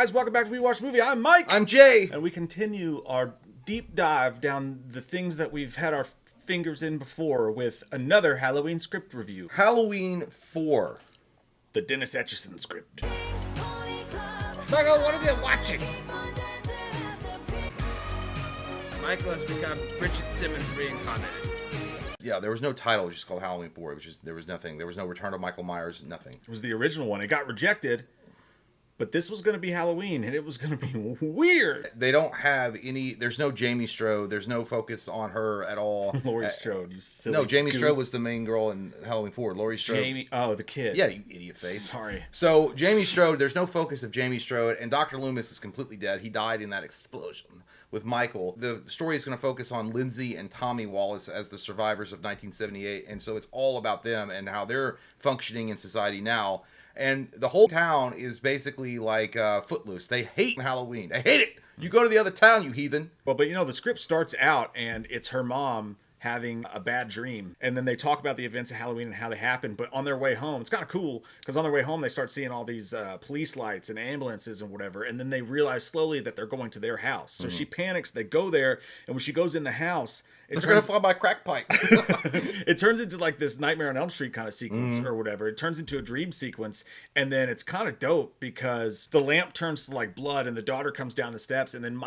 guys, welcome back to We Watch Movie. I'm Mike. I'm Jay. And we continue our deep dive down the things that we've had our fingers in before with another Halloween script review. Halloween 4. The Dennis Etchison script. Michael, what are you watching? Michael has become Richard Simmons reincarnated. Yeah, there was no title. It was just called Halloween 4. There was nothing. There was no Return of Michael Myers, nothing. It was the original one. It got rejected. But this was going to be Halloween, and it was going to be weird. They don't have any... There's no Jamie Strode. There's no focus on her at all. Laurie Strode, you silly No, Jamie goose. Strode was the main girl in Halloween 4. Laurie Strode... Oh, the kid. Yeah, you idiot face. Sorry. So, Jamie Strode, there's no focus of Jamie Strode, and Dr. Loomis is completely dead. He died in that explosion with Michael. The story is going to focus on Lindsay and Tommy Wallace as the survivors of 1978, and so it's all about them and how they're functioning in society now. And the whole town is basically like footloose. They hate Halloween. They hate it. You go to the other town, you heathen. Well, but you know, the script starts out and it's her mom having a bad dream. And then they talk about the events of Halloween and how they happened. But on their way home, it's kind of cool because on their way home, they start seeing all these police lights and ambulances and whatever. And then they realize slowly that they're going to their house. So she panics. They go there. And when she goes in the house, They're going to fly by crack pipe. It turns into like this Nightmare on Elm Street kind of sequence or whatever. It turns into a dream sequence. And then it's kind of dope because the lamp turns to like blood and the daughter comes down the steps. And then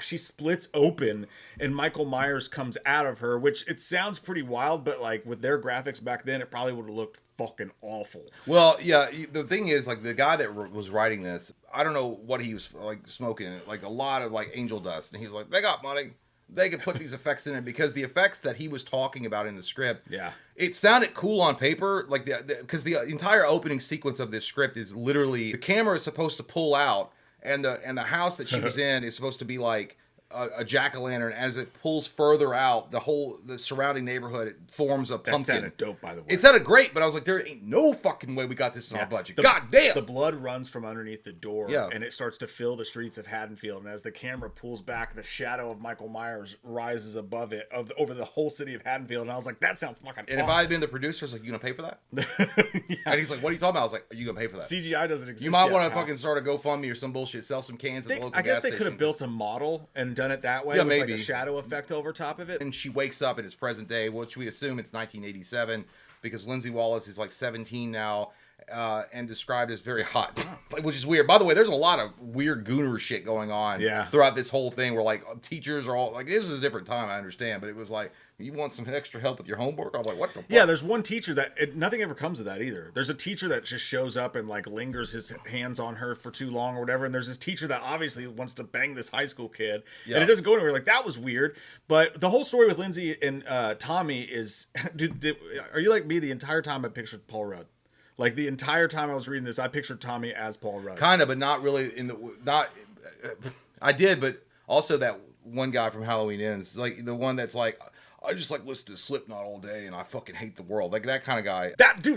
she splits open and Michael Myers comes out of her, which it sounds pretty wild. But like with their graphics back then, it probably would have looked fucking awful. Well, yeah, the thing is, like, the guy that was writing this, I don't know what he was like smoking, like a lot of like angel dust. And he was like, they got money. They could put these effects in it because the effects that he was talking about in the script, yeah, it sounded cool on paper, like because the entire opening sequence of this script is literally the camera is supposed to pull out, and the house that she was in is supposed to be like a jack-o'-lantern. As it pulls further out, the surrounding neighborhood, it forms a pumpkin. That sounded dope, by the way. It sounded great, but I was like, there ain't no fucking way we got this in our budget. God damn! The blood runs from underneath the door, yeah, and it starts to fill the streets of Haddonfield. And as the camera pulls back, the shadow of Michael Myers rises above it, over the whole city of Haddonfield. And I was like, that sounds fucking awesome. And if I had been the producer, I was like, you gonna pay for that? Yeah. And he's like, what are you talking about? I was like, are you gonna pay for that? CGI doesn't exist. You might want to fucking start a GoFundMe or some bullshit, sell some cans at the local gas I guess they station. could have built a model and done it that way. Yeah, with maybe. Like a shadow effect over top of it. And she wakes up in its present day, which we assume it's 1987 because Lindsay Wallace is like 17 now and described as very hot, which is weird. By the way, there's a lot of weird gooner shit going on throughout this whole thing where like teachers are all like, this is a different time, I understand, but it was like, you want some extra help with your homework? I was like, what the fuck? Yeah, there's one teacher that nothing ever comes of that either. There's a teacher that just shows up and like lingers his hands on her for too long or whatever. And there's this teacher that obviously wants to bang this high school kid, and it doesn't go anywhere. Like, that was weird. But the whole story with Lindsay and Tommy is, dude, are you like me? The entire time I pictured Paul Rudd. Like, the entire time I was reading this, I pictured Tommy as Paul Rudd. Kind of, but not really. I did, but also that one guy from Halloween Ends, like the one that's like, I just like listen to Slipknot all day, and I fucking hate the world. Like that kind of guy.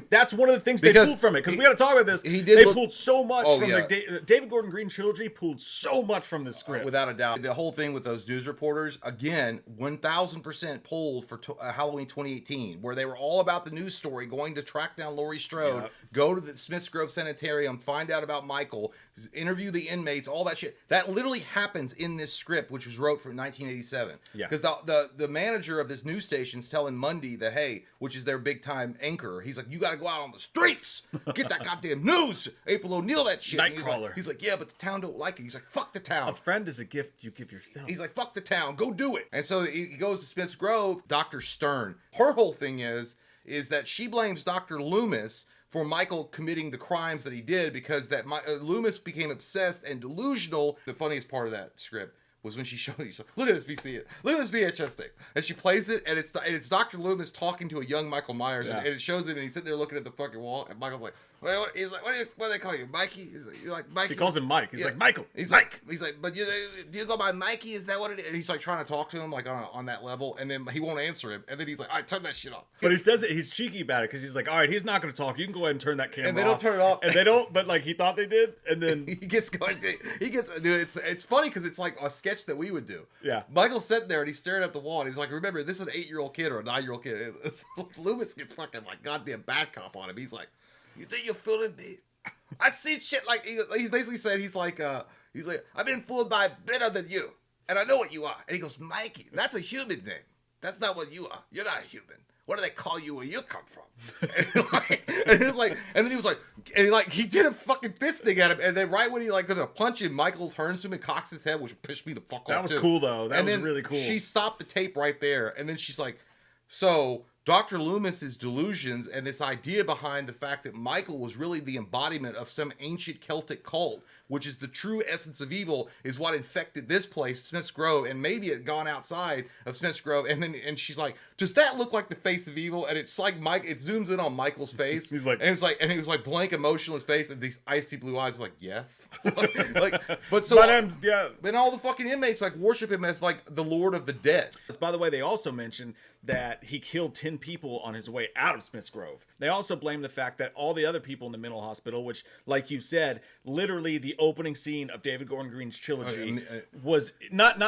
That's one of the things they pulled from it. Because we got to talk about this. They pulled so much from the David Gordon Green trilogy. Pulled so much from the script, without a doubt. The whole thing with those news reporters, again, 1,000% pulled for Halloween 2018, where they were all about the news story, going to track down Laurie Strode, go to the Smiths Grove Sanitarium, find out about Michael, interview the inmates, all that shit. That literally happens in this script, which was wrote from 1987. Yeah, because the manager of this news station's telling Mundy that, hey, which is their big time anchor, he's like, you got to go out on the streets, get that goddamn news, April O'Neil, that shit. Nightcrawler. He's like, yeah, but the town don't like it. He's like, fuck the town. A friend is a gift you give yourself. He's like, fuck the town, go do it. And so he goes to Smith's Grove. Dr. Stern, her whole thing is that she blames Dr. Loomis for Michael committing the crimes that he did because Loomis became obsessed and delusional. The funniest part of that script was when she showed you, look at this VC, look at this VHS tape, and she plays it, and it's Dr. Loomis talking to a young Michael Myers, and it shows him, and he's sitting there looking at the fucking wall, and Michael's like, he's like, what do they call you, Mikey? He's like, you're like Mikey. He calls him Mike. He's like, Michael. He's like, but do you go by Mikey? Is that what it is? And he's like trying to talk to him like on that level, and then he won't answer him, and then he's like, all right, turn that shit off. But he says it. He's cheeky about it because he's like, all right, he's not going to talk. You can go ahead and turn that camera off. And they don't turn it off. And they don't. But like he thought they did, and then he gets going. Dude, it's funny because it's like a sketch that we would do. Yeah. Michael's sitting there and he's staring at the wall, and he's like, remember, this is an 8-year-old kid or a 9-year-old kid. Loomis gets fucking like goddamn bad cop on him. He's like, you think you're fooling me? I see shit like he basically said he's like He's like, I've been fooled by better than you, and I know what you are. And he goes, Mikey, that's a human name. That's not what you are. You're not a human. What do they call you where you come from? And then he was like, he did a fucking fist thing at him, and then right when he gonna punch him, Michael turns to him and cocks his head, which pissed me the fuck off. That was cool though. That was really cool. She stopped the tape right there, and then she's like, so Dr. Loomis's delusions and this idea behind the fact that Michael was really the embodiment of some ancient Celtic cult, which is the true essence of evil, is what infected this place, Smith's Grove, and maybe it gone outside of Smith's Grove. And she's like, does that look like the face of evil? And it's like it zooms in on Michael's face. He's like, and he was like blank, emotionless face, and these icy blue eyes, like, yes. Then all the fucking inmates worship him as the Lord of the Dead. By the way, they also mentioned that he killed 10 people on his way out of Smith's Grove. They also blame the fact that all the other people in the mental hospital, which, like you said, literally the opening scene of David Gordon Green's trilogy was not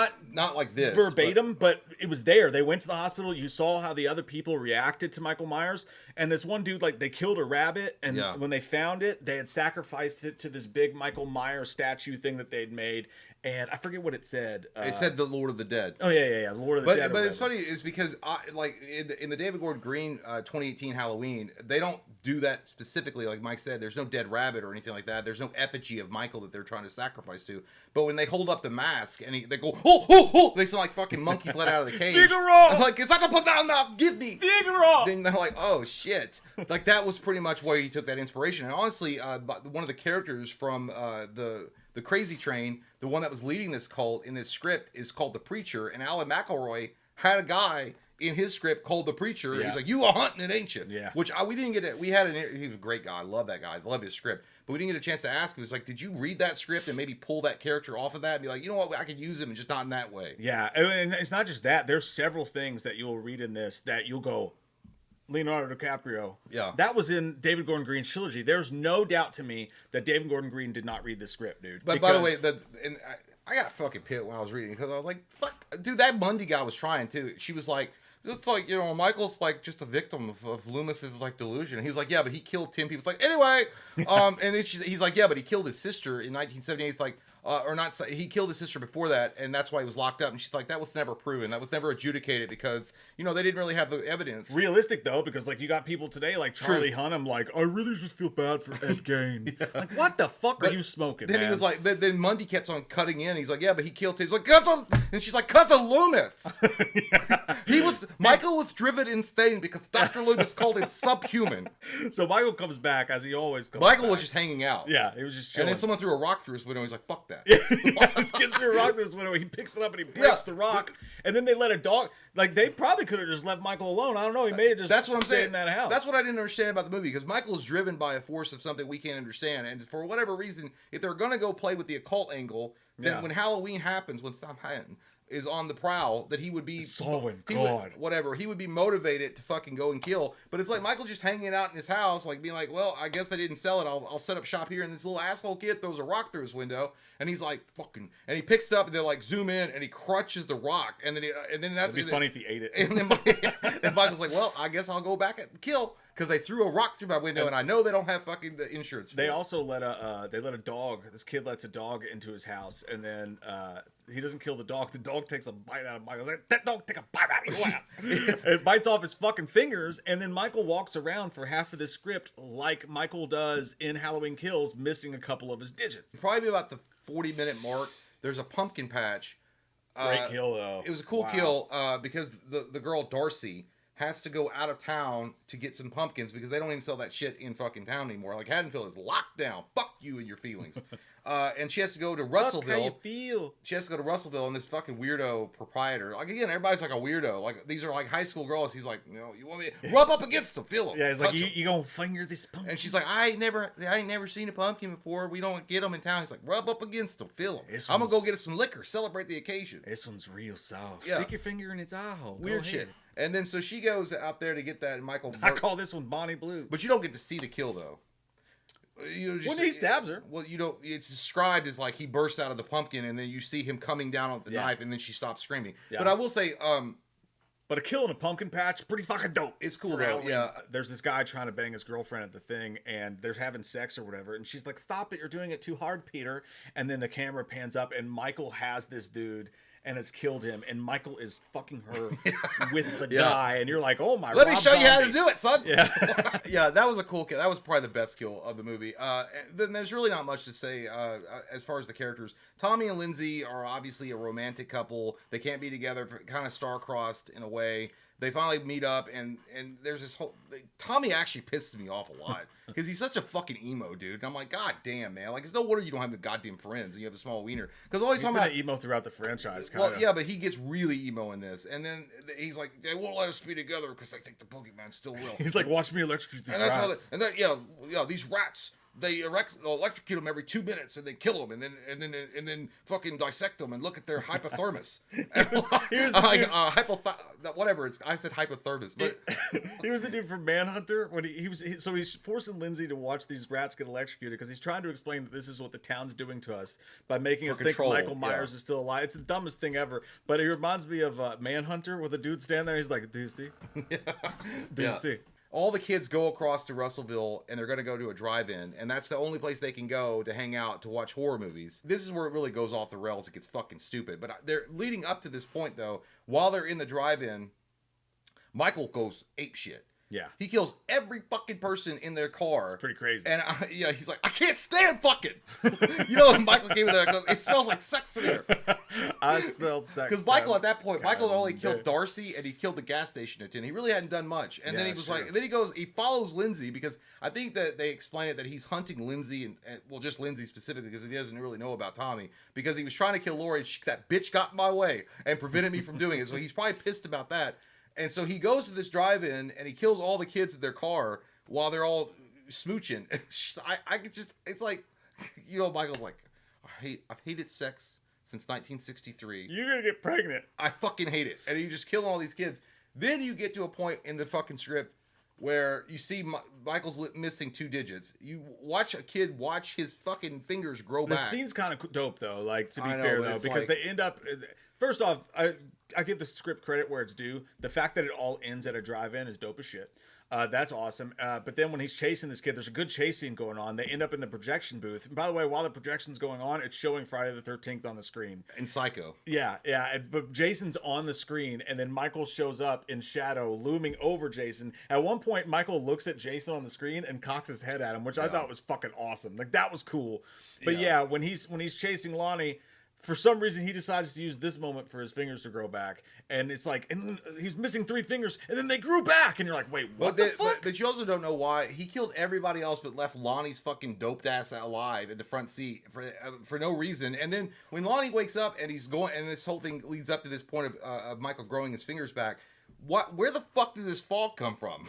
like this verbatim, but it was there. They went to the hospital. You saw how the other people reacted to Michael Myers, and this one dude, they killed a rabbit, and when they found it, they had sacrificed it to this big Michael Myers statue thing that they'd made. And I forget what it said. It said the Lord of the Dead. Oh yeah, Lord of the Dead. But it's funny is because in the David Gordon Green 2018 Halloween, they don't do that specifically. Like Mike said, there's no dead rabbit or anything like that. There's no effigy of Michael that they're trying to sacrifice to. But when they hold up the mask and they go, oh, they sound like fucking monkeys let out of the cage. Figaro! I'm like, it's not gonna put down now. Give me Figaro! Then they're like, oh shit. That was pretty much where he took that inspiration. And honestly, one of the characters from the Crazy Train, the one that was leading this cult in this script, is called the Preacher, and Alan McElroy had a guy in his script called the Preacher. Yeah. He's like, you are hunting it, ain't you? Yeah. Which we didn't get. He was a great guy. I love that guy. I love his script. But we didn't get a chance to ask him. He was like, did you read that script and maybe pull that character off of that and be like, you know what, I could use him and just not in that way. Yeah, and it's not just that. There's several things that you'll read in this that you'll go, Leonardo DiCaprio. Yeah. That was in David Gordon Green's trilogy. There's no doubt to me that David Gordon Green did not read this script, dude. But by the way, I got fucking pissed when I was reading because I was like, fuck. Dude, that Mundy guy was trying too. She was like, it's like, Michael's just a victim of Loomis's delusion. And he was like, yeah, but he killed 10 people. It's like, anyway. And then he's like, yeah, but he killed his sister in 1978. It's like, he killed his sister before that, and that's why he was locked up. And she's like, that was never proven. That was never adjudicated because, they didn't really have the evidence. Realistic, though, because, you got people today like Charlie Hunnam, I really just feel bad for Ed Gein. Yeah. Like, what the fuck are you smoking, Then man? he was like, then Mundy kept on cutting in. He's like, yeah, but he killed him. He's like, and she's like, cut the Loomis. Yeah. Michael was driven insane because Dr. Loomis called him subhuman. So Michael comes back, as he always comes Michael back. was just hanging out. Yeah, he was just chilling. And then someone threw a rock through his window. He's like, fuck that. This kid's through a rock through his window. He picks it up and he breaks the rock. And then they let a dog. They probably could have just left Michael alone. I don't know. He made it just That's what I'm saying. In that house. That's what I didn't understand about the movie, because Michael is driven by a force of something we can't understand. And for whatever reason, if they're going to go play with the occult angle, then when Halloween happens, when Samhain is on the prowl, that he would be he would be motivated to fucking go and kill. But it's like Michael just hanging out in his house, being like, well, I guess they didn't sell it. I'll set up shop here. And this little asshole kid throws a rock through his window, and he's like, fucking, and he picks it up, and they zoom in, and he crutches the rock, and then that's It'd be funny if he ate it. And then Michael's like, well, I guess I'll go back and kill, because they threw a rock through my window, and I know they don't have fucking the insurance. They also let a dog. This kid lets a dog into his house, and then he doesn't kill the dog. The dog takes a bite out of Michael's. Like, that dog take a bite out of your ass. It bites off his fucking fingers, and then Michael walks around for half of this script like Michael does in Halloween Kills, missing a couple of his digits. Probably about the 40-minute mark, there's a pumpkin patch. Great kill, though. It was a cool kill because the girl Darcy has to go out of town to get some pumpkins because they don't even sell that shit in fucking town anymore. Haddonfield is locked down. Fuck you and your feelings. And she has to go to Russellville. How you feel? She has to go to Russellville, and this fucking weirdo proprietor. Again, everybody's like a weirdo. These are high school girls. He's like, you want me to rub up against them, feel them. Yeah, he's like, you gonna finger this pumpkin? And she's like, I ain't never seen a pumpkin before. We don't get them in town. He's like, rub up against them, feel them. I'm gonna go get us some liquor, celebrate the occasion. This one's real soft. Yeah. Stick your finger in its eye hole. Weird shit. And then so she goes out there to get that, and Michael. I call this one Bonnie Blue. But you don't get to see the kill though. When he stabs her. Well, it's described as he bursts out of the pumpkin, and then you see him coming down with the knife, and then she stops screaming. Yeah. But I will say, But a kill in a pumpkin patch, pretty fucking dope. It's cool though. Yeah. There's this guy trying to bang his girlfriend at the thing, and they're having sex or whatever, and she's like, "Stop it! You're doing it too hard, Peter." And then the camera pans up, and Michael has this dude and has killed him, and Michael is fucking her with the guy, and you're like, "Oh my!" Let me show you how to do it, son. Yeah, yeah, that was a cool kill. That was probably the best kill of the movie. Then there's really not much to say as far as the characters. Tommy and Lindsay are obviously a romantic couple. They can't be together, kind of star-crossed in a way. They finally meet up, and there's this whole... Tommy actually pisses me off a lot, because he's such a fucking emo dude. And I'm like, God damn, man. Like, it's no wonder you don't have the goddamn friends, and you have a small wiener. Because always talking about... emo throughout the franchise, kind of. Well, yeah, but he gets really emo in this. And then he's like, they won't let us be together, because they think the boogeyman still will. He's like, watch me electrocute these rats. And then, these rats... They electrocute them every 2 minutes and they kill them and then fucking dissect them and look at their hypothermos. Whatever it's. I said hypothermos, but he was the dude from Manhunter when he's forcing Lindsay to watch these rats get electrocuted because he's trying to explain that this is what the town's doing to us by making us think Michael Myers is still alive. It's the dumbest thing ever, but it reminds me of Manhunter with a dude standing there. He's like, "Do you see? Do you see?" All the kids go across to Russellville, and they're going to go to a drive-in, and that's the only place they can go to hang out to watch horror movies. This is where it really goes off the rails. It gets fucking stupid. But they're leading up to this point, though, while they're in the drive-in, Michael goes apeshit. Yeah. He kills every fucking person in their car. It's pretty crazy. And he's like, I can't stand fucking. When Michael came in there, goes, it smells like sex in here. I smelled sex. Because Michael, at that point, Michael only killed Darcy and he killed the gas station attendant. He really hadn't done much. And then he was he follows Lindsay because I think that they explain it that he's hunting Lindsay and just Lindsay specifically because he doesn't really know about Tommy because he was trying to kill Lori. That bitch got in my way and prevented me from doing it. So he's probably pissed about that. And so he goes to this drive-in and he kills all the kids in their car while they're all smooching. I could just, it's like, Michael's like, I've hated sex since 1963. You're gonna get pregnant. I fucking hate it. And you just kill all these kids. Then you get to a point in the fucking script where you see Michael's missing 2 digits. You watch a kid watch his fucking fingers grow back. The scene's kind of dope, though, like, to be fair, though, because they end up... First off, I give the script credit where it's due. The fact that it all ends at a drive-in is dope as shit. That's awesome. But then when he's chasing this kid, there's a good chase scene going on. They end up in the projection booth. And by the way, while the projection's going on, it's showing Friday the 13th on the screen. And Psycho. Yeah. But Jason's on the screen, and then Michael shows up in shadow, looming over Jason. At one point, Michael looks at Jason on the screen and cocks his head at him, which I thought was fucking awesome. Like, that was cool. But when he's chasing Lonnie... For some reason, he decides to use this moment for his fingers to grow back. And it's like, and he's missing 3 fingers, and then they grew back. And you're like, wait, what the fuck? But you also don't know why. He killed everybody else but left Lonnie's fucking doped ass alive in the front seat for no reason. And then when Lonnie wakes up and he's going, and this whole thing leads up to this point of Michael growing his fingers back, where the fuck did this fog come from?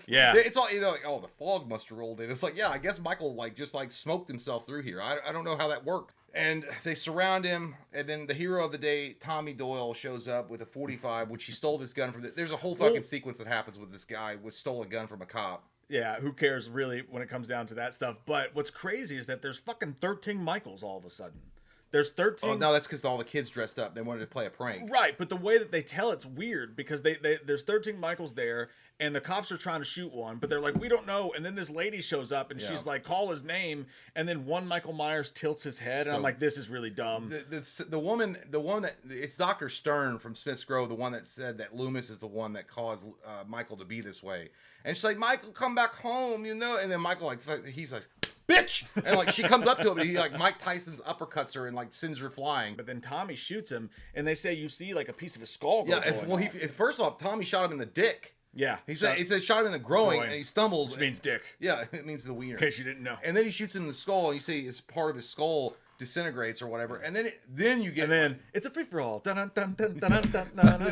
It's all like, oh, the fog must have rolled in. It's like, I guess Michael just smoked himself through here. I don't know how that worked. And they surround him, and then the hero of the day, Tommy Doyle, shows up with a .45, which he stole this gun from. There's a whole fucking sequence that happens with this guy, which stole a gun from a cop. Yeah, who cares really when it comes down to that stuff? But what's crazy is that there's fucking 13 Michaels all of a sudden. There's 13. Oh, no, that's because all the kids dressed up. They wanted to play a prank. Right, but the way that they tell it's weird because there's 13 Michaels there, and the cops are trying to shoot one, but they're like, we don't know. And then this lady shows up, and she's like, call his name, and then one Michael Myers tilts his head, and I'm like, this is really dumb. The one that it's Dr. Stern from Smith's Grove, the one that said that Loomis is the one that caused Michael to be this way, and she's like, Michael, come back home, and then Michael he's like, bitch, and she comes up to him and he Mike Tyson's uppercuts her and sends her flying. But then Tommy shoots him, and they say you see a piece of his skull. First off, Tommy shot him in the dick. Yeah, he said shot him in the groin and he stumbles, which means dick. Yeah, it means the wiener. In case you didn't know. And then he shoots him in the skull, and you see it's part of his skull disintegrates or whatever, and then you get, and then it's a free for all. And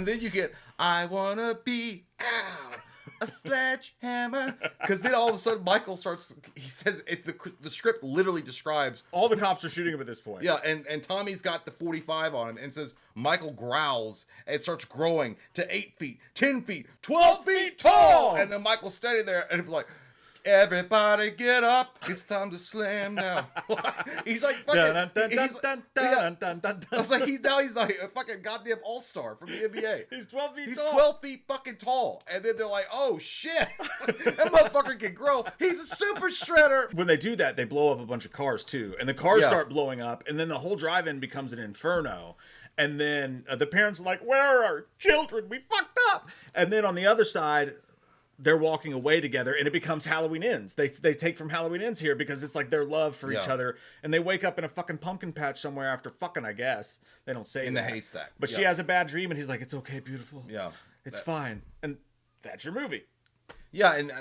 then you get, I wanna be out. A sledgehammer, because then all of a sudden Michael starts. He says it's the script literally describes all the cops are shooting him at this point. Yeah, and Tommy's got the .45 on him and says Michael growls and starts growing to 8 feet, 10 feet, 12 feet tall, and then Michael's standing there and Everybody get up. It's time to slam now. He's like fucking. It's like he's like a fucking goddamn all-star from the NBA. He's 12 feet He's tall. 12 feet fucking tall. And then they're like, oh shit. That motherfucker can grow. He's a super shredder. When they do that, they blow up a bunch of cars too. And the cars start blowing up. And then the whole drive-in becomes an inferno. And then the parents are like, where are our children? We fucked up. And then on the other side, they're walking away together, and it becomes Halloween Ends. They take from Halloween Ends here because it's like their love for each other, and they wake up in a fucking pumpkin patch somewhere after fucking, I guess. They don't say in that. the haystack. But she has a bad dream, and he's like, it's okay, beautiful. Yeah. It's fine. And that's your movie. Yeah, and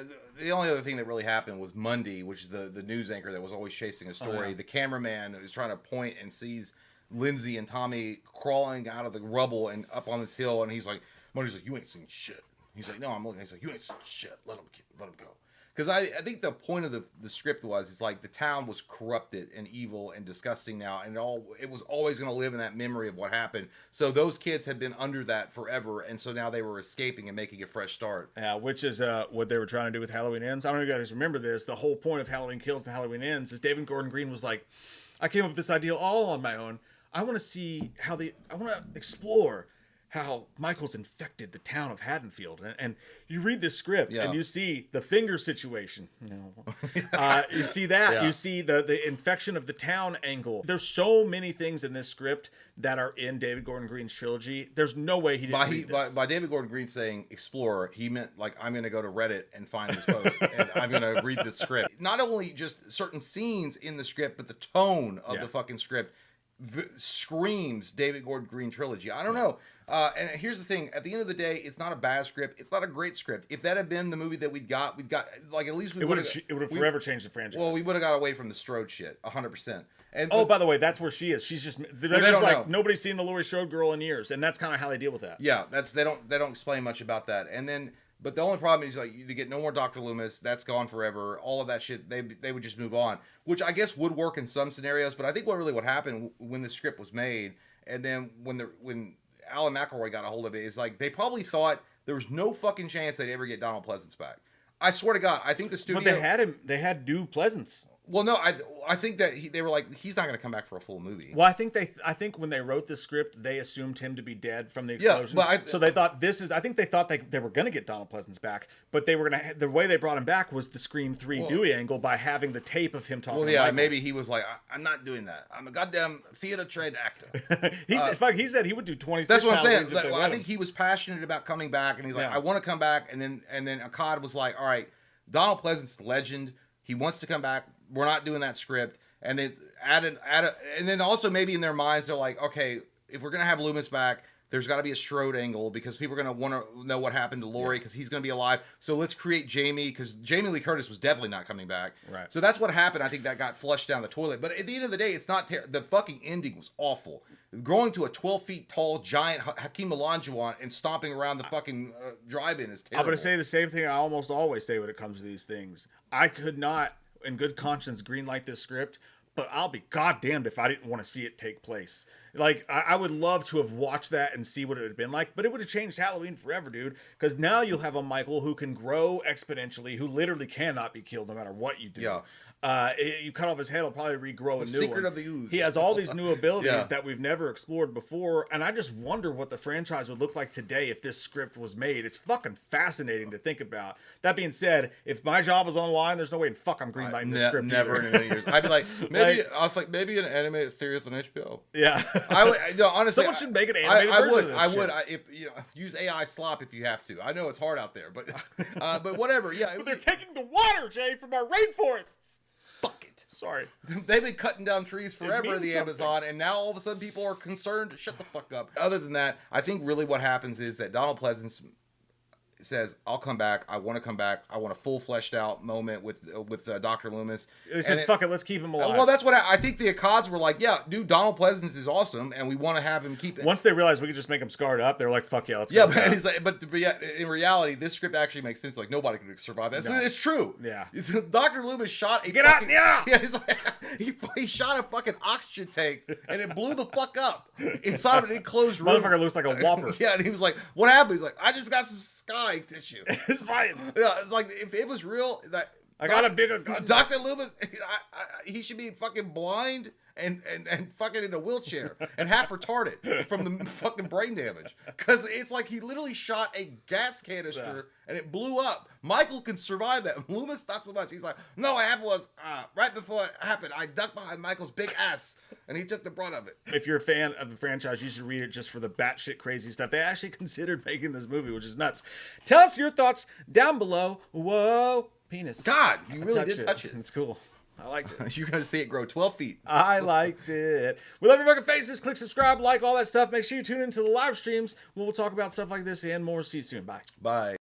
the only other thing that really happened was Mundy, which is the news anchor that was always chasing a story. Oh, yeah. The cameraman is trying to point and sees Lindsay and Tommy crawling out of the rubble and up on this hill, and he's like, Mundy's like, you ain't seen shit. He's like, no, I'm looking. He's like, you ain't seen shit. Let him go. Because I think the point of the script was, it's like the town was corrupted and evil and disgusting now, and it was always going to live in that memory of what happened. So those kids had been under that forever, and so now they were escaping and making a fresh start. Yeah, which is what they were trying to do with Halloween Ends. I don't know if you guys remember this. The whole point of Halloween Kills and Halloween Ends is David Gordon Green was like, I came up with this idea all on my own. I want to see I want to explore how Michael's infected the town of Haddonfield. And you read this script and you see the finger situation. You see that. Yeah. You see the infection of the town angle. There's so many things in this script that are in David Gordon Green's trilogy. There's no way he didn't read this. By David Gordon Green saying explorer, he meant like, I'm going to go to Reddit and find this post and I'm going to read the script. Not only just certain scenes in the script, but the tone of the fucking script screams David Gordon Green trilogy. I don't know. And here's the thing: at the end of the day, it's not a bad script. It's not a great script. If that had been the movie that we'd got like at least we would have forever changed the franchise. Well, we would have got away from the Strode shit 100%. And by the way, that's where she is. She's just they're just like nobody's seen the Laurie Strode girl in years, and that's kind of how they deal with that. Yeah, they don't explain much about that. And then, but the only problem is like you get no more Dr. Loomis. That's gone forever. All of that shit, they would just move on, which I guess would work in some scenarios. But I think what happened when the script was made, and then when Alan McElroy got a hold of it, is like they probably thought there was no fucking chance they'd ever get Donald Pleasance back. I swear to God, I think the studio. But they had him. They had Dew Pleasance. Well, no, I think that they were like, he's not going to come back for a full movie. Well, I think when they wrote the script, they assumed him to be dead from the explosion. Yeah, so they thought I think they thought they were going to get Donald Pleasance back, but they were going to. The way they brought him back was the Scream 3 Dewey angle by having the tape of him talking. Well, yeah, maybe he was like, I'm not doing that. I'm a goddamn theater trained actor. He said he would do 26. That's what I'm saying. I think he was passionate about coming back, and he's like, I want to come back, and then Akkad was like, all right, Donald Pleasance, legend. He wants to come back. We're not doing that script. And they added, and then also maybe in their minds, they're like, okay, if we're going to have Loomis back, there's got to be a Strode angle because people are going to want to know what happened to Laurie because he's going to be alive. So let's create Jamie because Jamie Lee Curtis was definitely not coming back. Right. So that's what happened. I think that got flushed down the toilet. But at the end of the day, it's not the fucking ending was awful. Growing to a 12 feet tall giant Hakeem Olajuwon and stomping around the fucking drive-in is terrible. I'm going to say the same thing I almost always say when it comes to these things. I could not, in good conscience, greenlight this script, but I'll be goddamned if I didn't want to see it take place. Like, I would love to have watched that and see what it had been like, but it would have changed Halloween forever, dude. Because now you'll have a Michael who can grow exponentially, who literally cannot be killed no matter what you do. Yeah. You cut off his head, he'll probably regrow a new one. Secret of the Ooze. He has all these new abilities that we've never explored before, and I just wonder what the franchise would look like today if this script was made. It's fucking fascinating to think about. That being said, if my job was on the line, there's no way in fuck I'm greenlighting this script. Never in a million years. I'd be like, maybe an animated series on HBO. Yeah, I would. No, honestly, someone should make an animated version of this I would. Use AI slop if you have to. I know it's hard out there, but whatever. Yeah, but they're taking the water, Jay, from our rainforests. Fuck it. Sorry. They've been cutting down trees forever in the Amazon, and now all of a sudden people are concerned. Shut the fuck up. Other than that, I think really what happens is that Donald Pleasance says, I'll come back. I want to come back. I want a full fleshed out moment with Dr. Loomis. They said, fuck it, let's keep him alive. Well, that's what I think the Akkads were like, yeah, dude, Donald Pleasance is awesome, and we want to have him keep it. Once they realized we could just make him scarred up, they're like, fuck yeah, let's go. Yeah, but he's like, but in reality, this script actually makes sense. Like, nobody could survive that. No. It's true. Yeah. Dr. Loomis shot a Get out, yeah! Yeah, he's like, he shot a fucking oxygen tank, and it blew the fuck up inside of an enclosed room. Motherfucker looks like a whopper. Yeah, and he was like, what happened? He's like, I just got some sky tissue. It's fine. Yeah, it's like if it was real, that I got a bigger gun. Dr. Loomis, he should be fucking blind and fucking in a wheelchair and half retarded from the fucking brain damage. Because it's like he literally shot a gas canister and it blew up. Michael can survive that. Loomis not so much. He's like, no, what happened was right before it happened, I ducked behind Michael's big ass and he took the brunt of it. If you're a fan of the franchise, you should read it just for the batshit crazy stuff. They actually considered making this movie, which is nuts. Tell us your thoughts down below. Whoa, penis. God, you really did touch it. It's cool. I liked it. You're going to see it grow 12 feet. I liked it. We love your fucking faces. Click subscribe, like all that stuff. Make sure you tune into the live streams where we'll talk about stuff like this and more. See you soon. Bye. Bye.